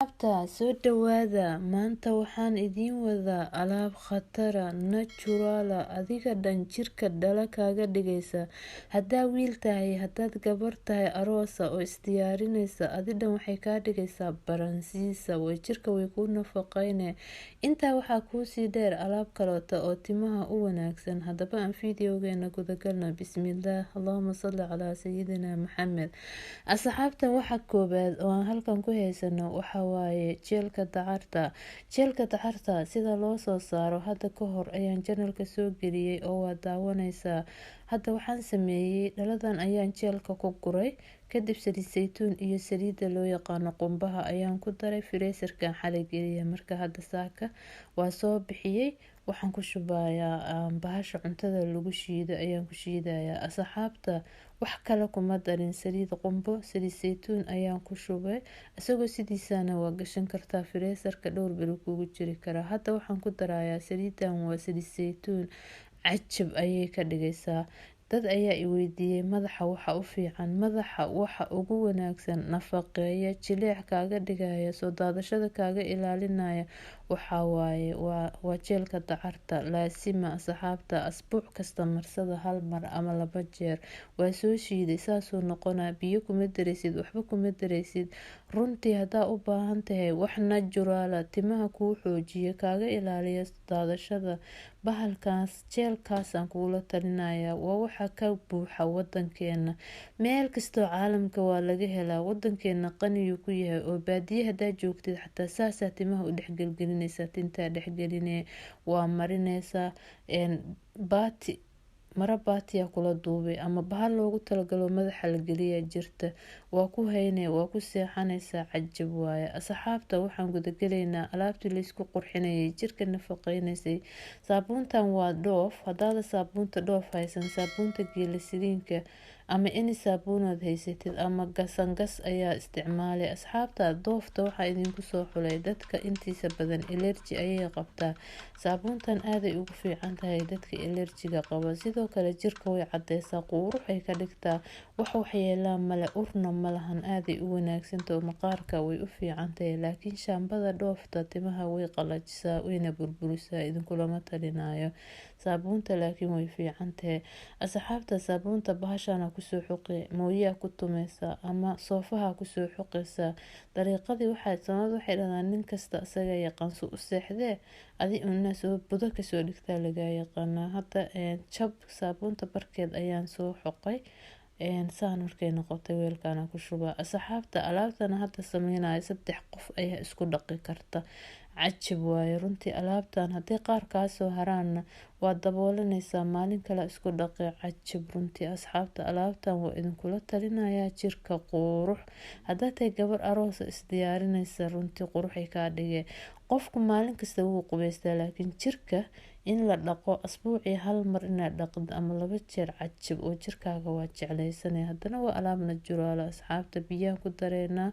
Asxaabta soo dhawaada maanta waxaan idiin wadaa alaab khatara naturala adiga dhan jirka dhala kaaga dhigaysa haddaa wiil tahay haddaad gabar tahay aroosa oo isdiyaarinaysa adidhan waxay kaa dhigaysaa baransiisa way jirka way kuu nafaqayne intaa waxaa kuusii dheer alaab kaleeto oo timaha u wanaagsan haddaba aan fiidiyogeena gudagalno bismillaah allahuma salli calaa sayidina maxamed. Asxaabtan waxa koobaad oo aan halkan ku haysano waxa waaye jeelka dacarta sida loo soo saaro hadda ka hor ayaan janalka soo geliyey oo waa daawanaysaa. Hadda waxaan sameeyey dhaladan ayaan jeelka ku guray kadib saliid saytuun iyo saliidda loo yaqaano qumbaha ayaan ku daray freeserkan xalay geliya marka hadda saaka waa soo bixiyey waxaan ku shubayaa bahasha cuntada lagu shiido ayaan ku shiidayaa. Asxaabta wax kale kuma darin saliid qumbo saliid saytuun ayaan ku shubay isagoo sidiisana waa gashan kartaa freeserka dhowr beri kugu jiri karaa. Hadda waxaan ku darayaa saliidan waa saliid saytuun cajab ayay ka dhigaysaa. Dad ayaa i weydiiyey madaxa waxa u fiican madaxa waxa ugu wanaagsan nafaqeeya jileec kaaga dhigaya soo daadashada kaaga ilaalinaya waxa waaye waa jeelka dacarta laasima. Asxaabta asbuuc kasta marsada hal mar ama 2 jeer waa soo shiiday saasoo noqonaa biyo kuma daraysid waxba kuma daraysid. Runtii haddaa u baahan tahay wax naturala timaha kuu xoojiya kaaga ilaaliya daadashada bahalkaas jeelkaasaan kugula talinayaa waa waxa ka buuxa wadankeena meel kastoo caalamka waa laga helaa wadankeena qaniyu ku yahay oo baadiye haddaa joogtid xataa saasaa timaha u dhexgelgelinaysaa tintaa dhexgelinee waa marinaysaa baati mara baatiya kula duubay ama bahal loogu talagalo madaxa la geliya jirta waa ku haynee waa ku seexanaysaa cajab waaye. Asxaabta waxaan gudagelaynaa alaabtii laysku qurxinayay jirka nafaqaynaysay. Saabuuntan waa dhoof haddaada saabuunta dhoof haysan saabuunta geelisiriinka ama ini saabuunaad haysatid ama gasangas ayaa isticmaalay. Asxaabta doofta waxaa idinku soo xulay dadka intiisa badan allergy ayay qabtaa saabuuntan aaday ugu fiican tahay dadka allergiga qaba sidoo kale jirka way cadeysaa qurux ay ka dhigtaa wax waxyeelaa male urna malahan aaday u wanaagsantahay maqaarka way u fiican tahay laakiin shaambada dhoofta timaha way qalajisaa wayna burburisaa idinkulama talinayo saabuunta laakiin way fiican tahay. Asxaabta saabuunta bahashana kusoo xoqi mooyaa ku tumaysa ama soofaha kusoo xoqaysa dariiqadii waxay dhahdaan nin kasta asaga yaqaansu u seexdee adi una soo budo kasoo dhigtaa laga yaqaanaa. Hadda jab saabuunta barkeed ayaan soo xoqay saan markay noqotay weelkaana ku shubaa. Asxaabta alaabtana hadda sameynaya 3 qof ayaa isku dhaqi karta cajab waaye runtii alaabtan haddii qaar kaa soo haraana waa daboolanaysaa maalin kale isku dhaqi cajab runtii. Asxaabta alaabtan waa idinkula talinayaa jirka qurux haddaa tahay gabar aroosa isdiyaarinaysa runtii quruxay kaa dhigee qofku maalin kasta wuu qubaystaa laakiin jirka in la dhaqo asbuucii hal mar inaad dhaqdo ama 2 jeer cajab oo jirkaaga waa jeclaysanaya. Haddana waa alaab naturala. Asxaabta biyaha ku dareynaa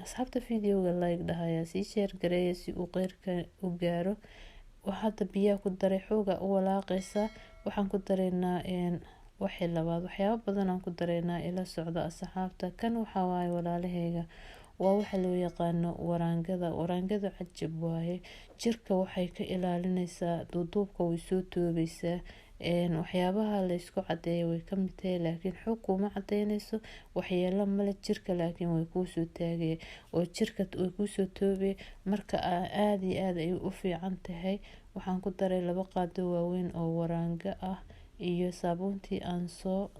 asxaabta fiidiyowga like dhahaya sii share gareeya si uu qeyrka u gaaro. Hadda biyaha ku daray xooga u walaaqaysa waxaan ku dareynaa waxay labaad waxyaabo badan aan ku dareynaa ila socda. Asxaabta kan waxa waaye walaalahayga waa waxa loo yaqaano waraangada cajab waaye jirka waxay ka ilaalinaysaa duuduubka way soo toobaysaa waxyaabaha la isku cadeeyo way ka mid tahay laakiin xoog kuma cadeynayso waxyeelo male jirka laakiin way kuu soo taagay oo jirka way kuu soo toobay marka aad iyo aad ay u fiican tahay. Waxaan ku daray 2 qaado waaweyn oo waraanga ah iyo saabuuntii aan soo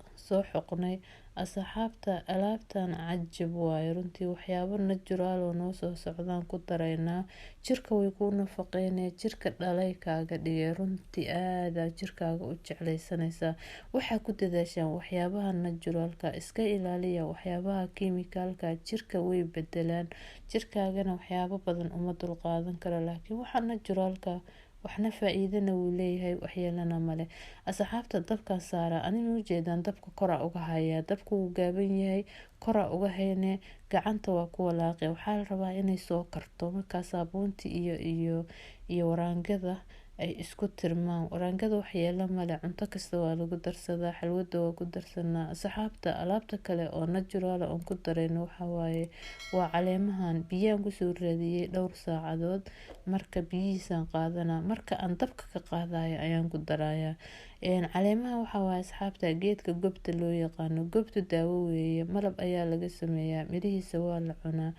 xoqnay. Asxaabta alaabtan cajab waaye runtii waxyaabo natural oo noo soo socdaan ku dareynaa jirka way kuu nafaqeynee jirka dhalay kaaga dhigay runtii aad jirkaaga u jeclaysanaysaa. Waxaa ku dadaashaan waxyaabaha naturalka iska ilaaliya waxyaabaha kiimikalka jirka way bedelaan jirkaagana waxyaabo badan uma dulqaadan karo laakiin waxa naturalka waxna faa'iidana wuu leeyahay waxyeelana male. Asxaabta dabka saara anina u jeedaan dabka kora uga haya dabku wuu gaaban yahay kora uga haynee gacanta waa ku walaaqay waxaa la rabaa inay soo karto markaa saabuunti iyo waraangada ay isku tirmaan. Waraangada waxyeelo male, cunto kasta waa lagu darsadaa, xalwada waa ku darsanaa. Asxaabta alaabta kale oo natural on ku darayno waxa waaye waa caleemahan biyaan kusoo raadiyay dhowr saacadood. Marka biyihiisaan qaadanaa, marka aan dabka ka qaadayo ayaan ku darayaa. Caleemaha waxa waaye asxaabta geedka gobta loo yaqaano. Gobtu daawo weeye, malab ayaa laga sameeyaa, mirihiisa waa la cunaa.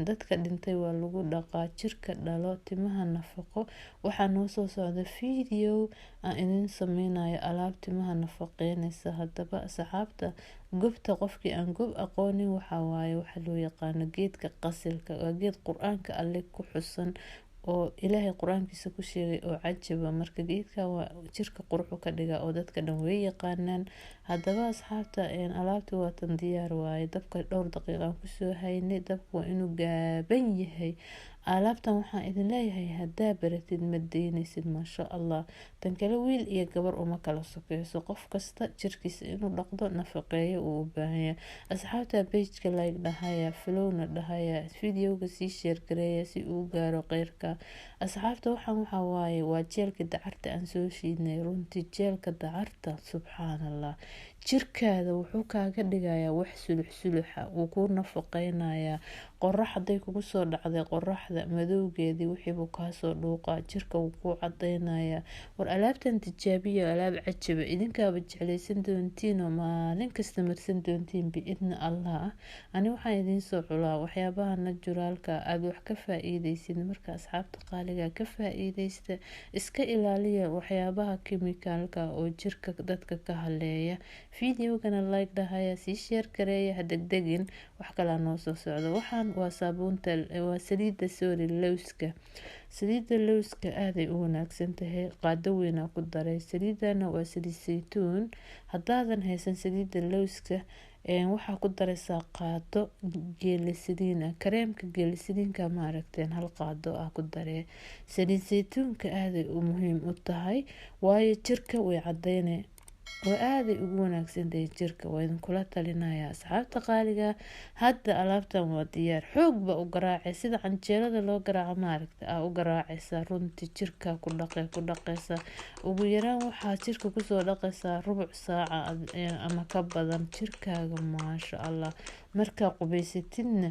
Dadka dhintay waa lagu dhaqaa, jirka dhalo, timaha nafaqo. Waxaa noo soo socda video aan idin sameynayo alaab timaha nafaqeynaysa. Haddaba asxaabta gobta qofkii aan gob aqoonin waxa waaye waxa loo yaqaano geedka qasilka. Waa geed quraanka alle ku xusan oo ilaahay quraankiisa ku sheegay oo cajaba. Marka geedka waa jirka quruxu ka dhiga oo dadka dhan way yaqaanaan. Haddaba asxaabta alaabtu waa tan diyaar waaye. Dabka dhowr daqiiqo ku soo haynay. Dabku waa inuu gaaban yahay. Alaabtan waxaan idin leeyahay haddaa baratid ma deynaysid maasha Allah. Tan kale wiil iyo gabar uma kala sokeyso. Qof kasta jirkiisa inuu dhaqdo nafaqeeyo uu u baahan yahay. Asxaabta page-ka like dhahaya, follow-na dhahaya, video-ga sii share gareeya si uu gaaro qeyrka. Asxaabta waxaan waxa waaye waa jeelka dacarta aan soo shiidnay. Runtii jeelka dacarta subxaanallah. Jirkaada wuxuu kaaga dhigayaa wax sulux-suluxa, wuu ku nafaqeynayaa. Qorraxday kugu soo dhacday, qorraxda madowgeedii wixii buu ka soo dhuuqaa, jirka wuu ku cadeynayaa. War alaabtan tijaabiyo alaab cajaba. Idinkaaba jeclaysan doontiin oo maalin kasta marsan doontiin biidna Allah. Ani waxaan idin soo xulaa waxyaabaha naturalka aad wax ka faa'iideysid. Marka asxaabta qaaliga ka faa'iideysta, iska ilaaliya waxyaabaha chemicalka oo jirka dadka ka haleeya. Video-gana like dhahaya, sii share gareeya, ha degdegin wax kale noo soo socdo. Waxaan waa saabuunta waa saliidda lowska. Saliidda lowska aaday u wanaagsan tahay, qaado weyn ku daray. Saliidana waa saliid saytuun. Haddaadan haysan saliidda lowska waxaa ku daraysaa qaado geelisaliin. Kareemka geelisaliinka ma aragteen hal qaado ku daree. Saliid saytuunka aaday u muhiim u tahay waayo jirka way cadeynay. Waa aaday ugu wanaagsan tahay jirka. Waa idin kula talinaya asxaabta qaaliga. Hadda alaabtan waa diyaar. Xoog ba u garaacay sida canjeelada loo garaaco ma aragta u garaacaysa. Runtii jirka ku dhaqaysa. Ugu yaraan waxaa jirka ku soo dhaqaysa rubuc saaca ama ka badan jirkaaga maasha Allah. Marka qubaysatidna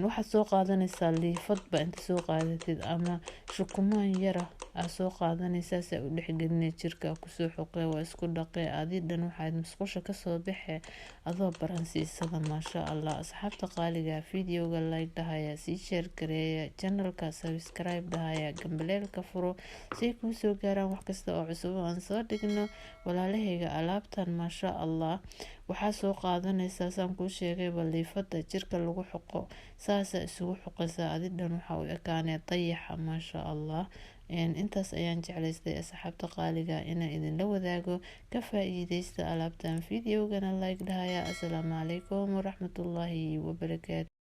waxaad soo qaadanaysaa liifadba inta soo qaadatid ama shukumaan yara soo qaadanaysaa si u dhexgelinay jirka ku soo xoqay waa isku dhaqay adiidan waxaad musqusha ka soo baxay adoo baransiisada maasha Allah. Asxaabta qaaliga video-ga like dhahaya, sii share gareeya, channel-ka subscribe dhahaya, gambaleelka furo si kuu soo gaaraan wax kasta oo cusub aan soo dhigno. Walaalahayga alaabtan maasha Allah waxaa soo qaadanaysaa saan kuu sheegay liifada jirka lagu xoqo saasa isugu xoqaysaa adidan waxa u ekaanay dayaxa maasha Allah. intaas ayaan jeclaystay asxaabta qaaliga inaan idin la wadaago ka faa'iideysta alaabtan. Video-gana like dhahaya. Assalaamu calaykum waraxmatullaahi wabarakaatu.